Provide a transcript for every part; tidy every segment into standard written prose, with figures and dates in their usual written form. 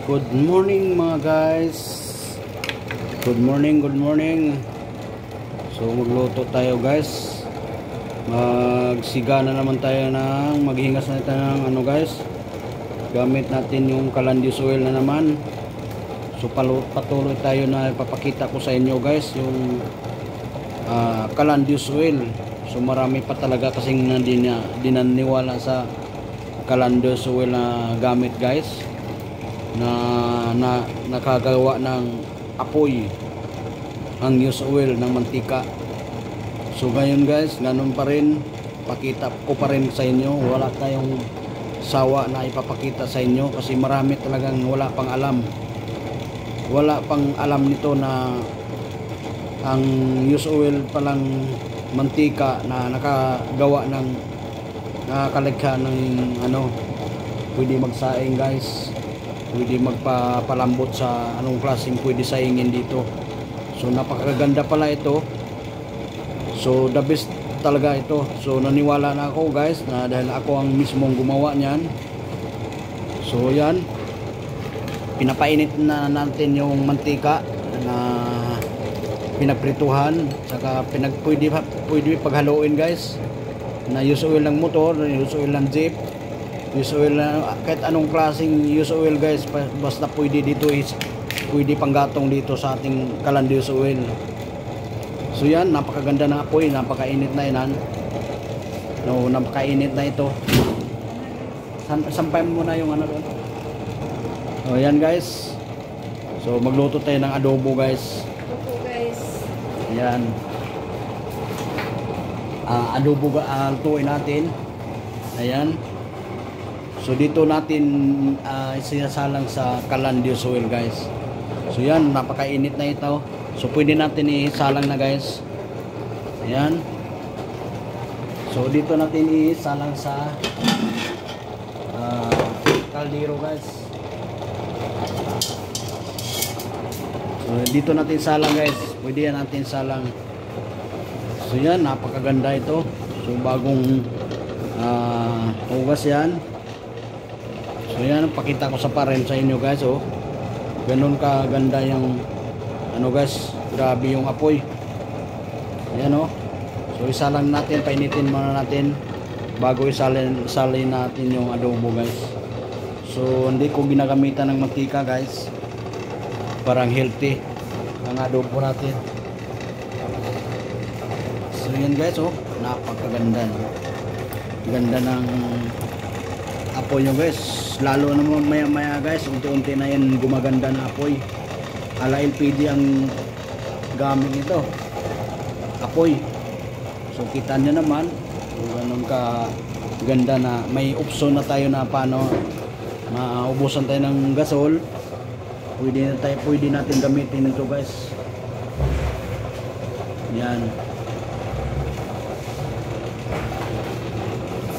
Good morning mga guys. Good morning, good morning. So magluto tayo guys. Magsiga na naman tayo ng maghingas na tayo ng ano guys. Gamit natin yung calandius oil na naman. So patuloy tayo na ipapakita ko sa inyo guys yung calandius oil. So marami pa talaga kasing dinaniwala sa calandius oil na gamit guys. Na nakagawa ng apoy ang used oil ng mantika. So ngayon guys, ganun pa rin, pakita ko pa rin sa inyo. Wala tayong sawa na ipapakita sa inyo kasi marami talagang wala pang alam nito na ang used oil palang mantika na nakagawa ng nakalikha ng ano, pwede magsaing guys, pwede magpapalambot sa anong klaseng pwede saingin dito. So napakaganda pala ito. So the best talaga ito. So naniwala na ako guys na dahil ako ang mismong gumawa niyan. So yan, pinapainit na natin yung mantika na pinagprituhan, saka pwede paghaluin guys, na used oil ng motor, used oil ng jeep, used oil na kahit anong klaseng used oil guys, basta pwede dito, pwede panggatong dito sa ating calandius oil. So yan, napakaganda ng apoy, napakainit na yan. No, napakainit na ito. Sampay mo na yung ano doon. O yan guys. So magluto tayo ng adobo guys. Adobo guys. Yan. Adobo lutuin natin. Ayan. So dito natin isasalang sa calandius oil guys. So yan, napakainit na ito. So pwede natin isalang na guys. Ayan. So dito natin isalang sa kaldero guys. So dito natin salang guys. Pwede yan natin salang. So yan, napakaganda ito. So bagong hugas yan. So yan, pakita ko sa parin sa inyo guys. Oh, ganun kaganda yung ano guys, grabe yung apoy. Ayan oh. So isalang natin, painitin muna natin bago isalin natin yung adobo guys. So hindi ko ginagamitan ng mantika guys, parang healthy ang adobo natin. So yan guys oh, napakaganda, no? Ganda ng apoy nyo guys, lalo naman maya maya guys, unti-unti na yan gumaganda na apoy. Ala LPG ang gamit nito, apoy. So kita nyo naman kung ganun ka ganda na may option na tayo na paano maubusan tayo ng gasol. Pwede natin gamitin ito guys. Yan.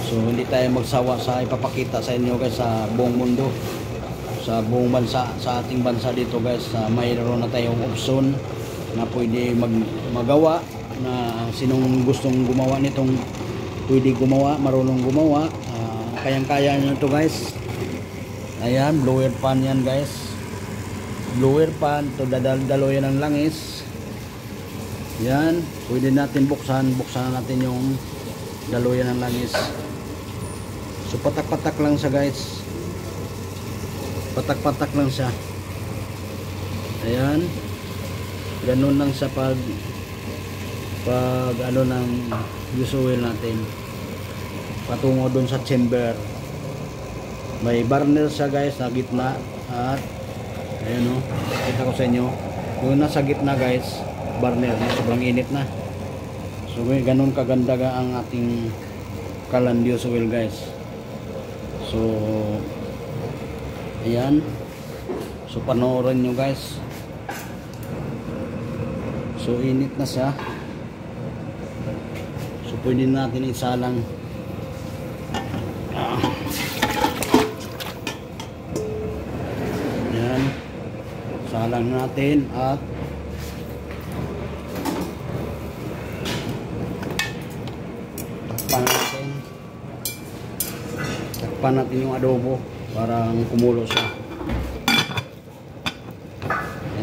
So hindi tayo magsawa sa ipapakita sa inyo guys sa buong mundo, sa buong bansa, sa ating bansa dito guys. Mayroon na tayong option na pwede magawa, na sinong gustong gumawa nitong pwede gumawa, marunong gumawa, kayang-kaya nyo ito guys. Ayan, blower pan yan guys. Blower pan, ito dadalo yan ng langis. Yan, pwede natin buksan natin yung daluyan ng langis. So patak-patak lang siya guys, patak-patak lang siya. Ayan, ganun lang siya pag ano ng used oil natin patungo dun sa chamber. May burner siya guys sa gitna, at ayan o, kita ko sa inyo yung nasa gitna guys, burner, sobrang init na. So ganun kaganda ang ating calandius oil guys. So ayan, so panoorin nyo guys. So init na siya. So pwede natin isalang. Ayan, salang natin at takpan natin yung adobo para kumulo siya.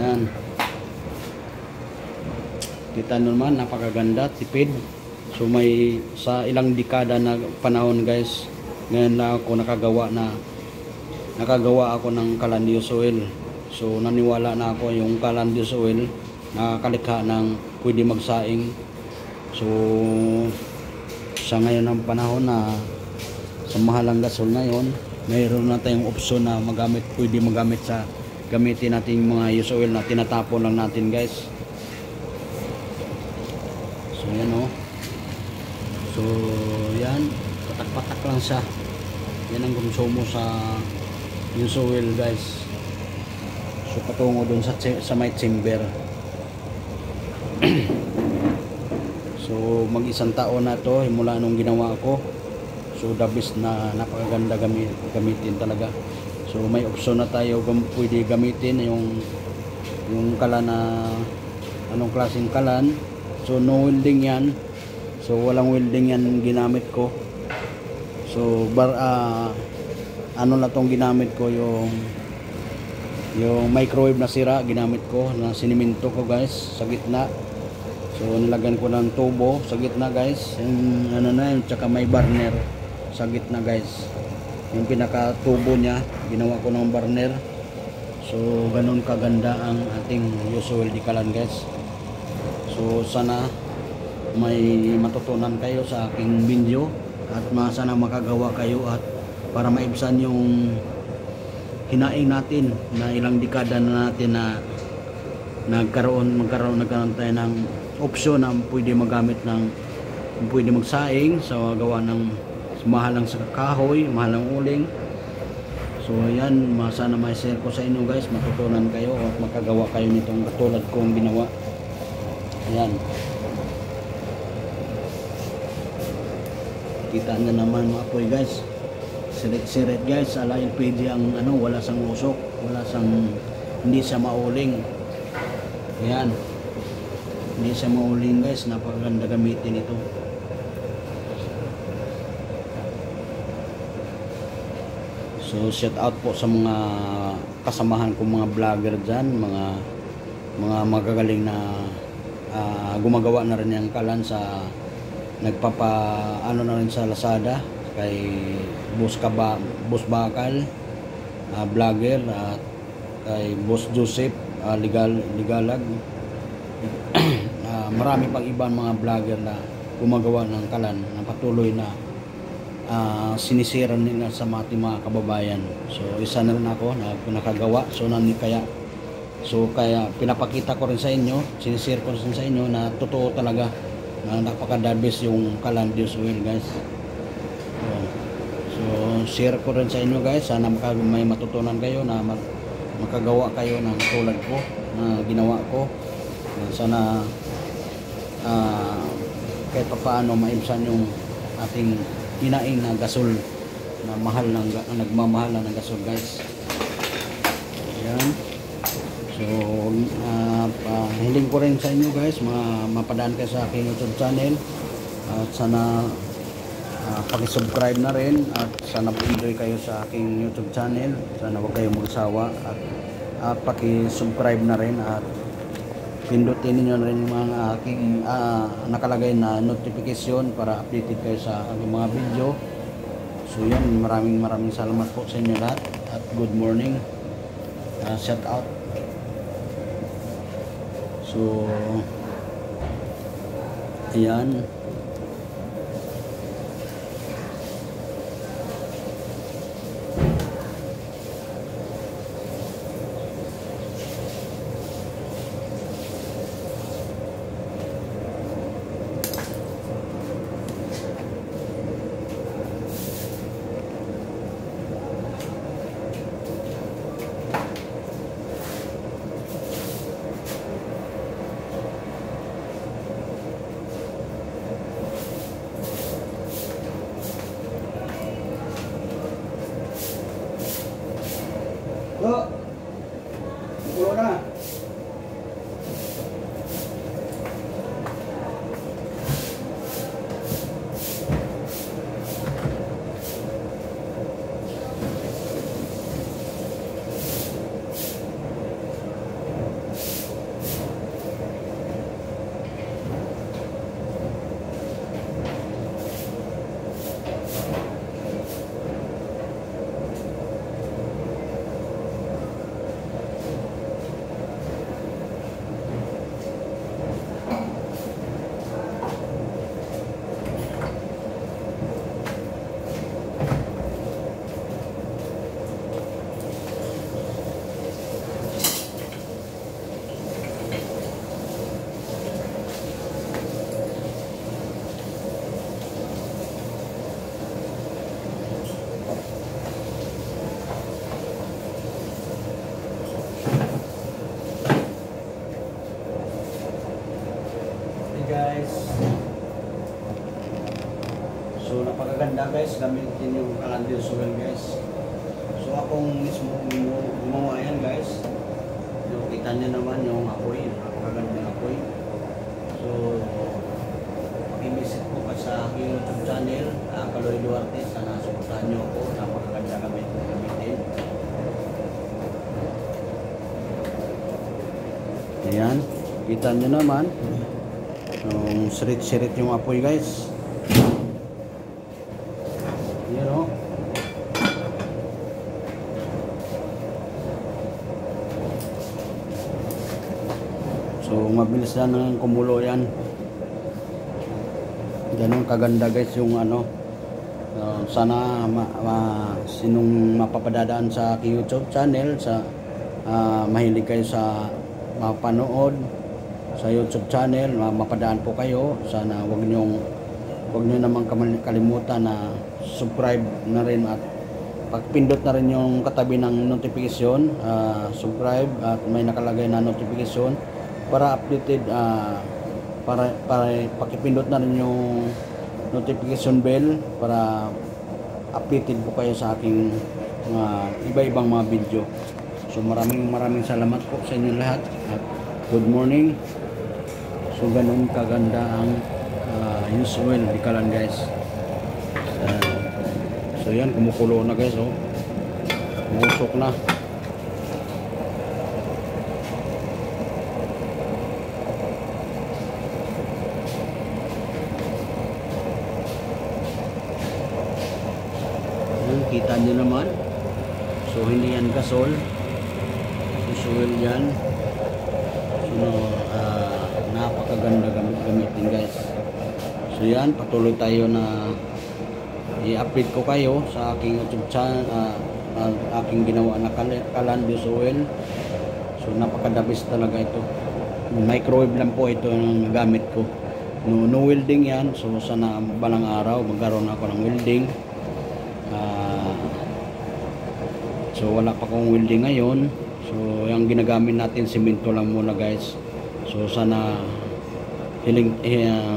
Yan. Kita nyo naman, napakaganda, tipid. So may sa ilang dekada na panahon guys, ngayon na ako nakagawa ako ng Calandios oil. So naniwala na ako yung Calandios oil nakakalikha ng pwede magsaing. So sa ngayon ng panahon na sa mahal ang gasol ngayon, mayroon na tayong opsyon na pwede magamit sa gamitin natin yung mga used oil na tinatapon lang natin guys. So yan o. So yan, patak-patak lang siya. Yan ang konsumo sa used oil guys. So patungo dun sa may chamber. So mag-isang taon na to mula nung ginawa ko. So the best na napakaganda gamitin talaga. So may option na tayo pwede gamitin yung kalan na anong klaseng kalan. So no welding yan. So walang welding yan ginamit ko. So ano na tong ginamit ko, yung microwave na sira ginamit ko na siniminto ko guys sa gitna. So nilagyan ko ng tubo sa gitna guys. Yung ano na yun, tsaka may burner sa gitna guys. Yung pinaka tubo niya ginawa ko ng burner. So ganun kaganda ang ating used oil di kalan guys. So sana may matutunan kayo sa aking video at sana makagawa kayo at para maibsan yung hinaing natin na ilang dekada na natin na nagkaroon tayo ng opsyon na pwede magamit pwede magsaing sa gawa ng mahal lang sa kahoy, mahal lang uling. So ayan, sana may share ko sa inyo guys, matutunan kayo at makagawa kayo nitong katulad kong ginawa. Ayan, kita nyo naman mga apoy guys, sirit-sirit guys. Ala LPG ang wala sang usok, hindi siya mauling. Ayan, hindi siya mauling guys, napakaganda gamitin ito. So shout out po sa mga kasamahan kong mga vlogger dyan, mga magagaling na gumagawa na rin yung kalan sa na rin sa Lazada kay Boss Bakal vlogger at kay Boss Joseph Ligalag. Marami pang ibang mga vlogger na gumagawa ng kalan na patuloy na sinisiran nila sa mga kababayan. So isa na rin ako na nakagawa. So kaya pinapakita ko rin sa inyo, sinisir ko rin sa inyo na totoo talaga na napakadabis yung Calandios oil guys. So share ko rin sa inyo guys, sana may matutunan kayo na makagawa kayo ng tulad ko na ginawa ko. Sana kahit paano maibsan yung ating hinaing na gasol na nagmamahal na ng gasol guys. Ayan. So hiling ko rin sa inyo guys, mapadaan kayo sa aking YouTube channel at sana paki-subscribe na rin at sana enjoy kayo sa aking YouTube channel. Sana huwag kayong magsawa at paki-subscribe na rin at pindutin niyo na rin yung mga aking nakalagay na notification para updated kayo sa aking mga video. So yan, maraming salamat po sa inyo lahat at good morning. Shout out. So ayan. Lo, pulo na. guys, gamitin yung Calandil Oil guys. So akong mismo gumawa yan guys. So kita nyo naman yung apoy, napakaganda ng apoy. So pakivisit po ka sa aking YouTube channel, Kaloy Duarte. Sana suportahan nyo ako, napakaganda gamitin. Ayan, kita nyo naman yung sirit-sirit yung apoy guys. Yan o. So mabilis lang ng kumulo yan. Ganun kaganda guys yung ano. Sana sinong mapapadadaan sa aking YouTube channel, sa mahilig kayo sa mapanood sa YouTube channel, mapadaan po kayo. Sana wag nyo namang kalimutan na subscribe na rin at pagpindot na rin yung katabi ng notification, subscribe at may nakalagay na notification para updated, para pakipindot na rin yung notification bell para updated po kayo sa aking iba-ibang mga video. So maraming salamat po sa inyo lahat at good morning. So ganun kaganda ang use oil di Kalan guys. So yan, kumukulo na guys, oh. Umusok na. Yan, kita nyo naman. So hindi yan gasol. Use oil yan. So napakaganda gamitin guys. So yan, patuloy tayo na i-update ko kayo sa aking YouTube channel, aking ginawa na Calandil Oil. So napakadabis talaga ito. Microwave lang po ito ang gamit ko. No welding yan. So sana balang araw magkaroon ako ng welding. So wala pa akong welding ngayon. So yung ginagamit natin simento lang muna guys. So sana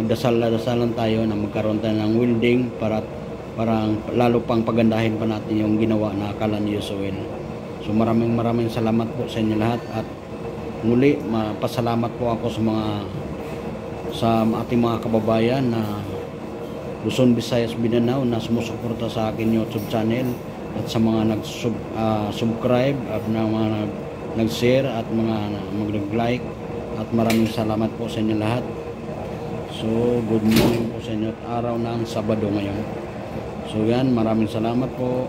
dasalan tayo na magkaroon tayo ng welding para parang lalo pang pagandahin pa natin yung ginawa na Calandil Oil. So maraming salamat po sa inyo lahat at muli mapasalamat po ako sa ating mga kababayan na Luzon, Visayas, Mindanao na sumusuporta sa akin YouTube channel at sa mga nag-subscribe at mga nag-share at mga mag-like at maraming salamat po sa inyo lahat. So good morning po sa inyo at araw ng Sabado ngayon. So yan, maraming salamat po.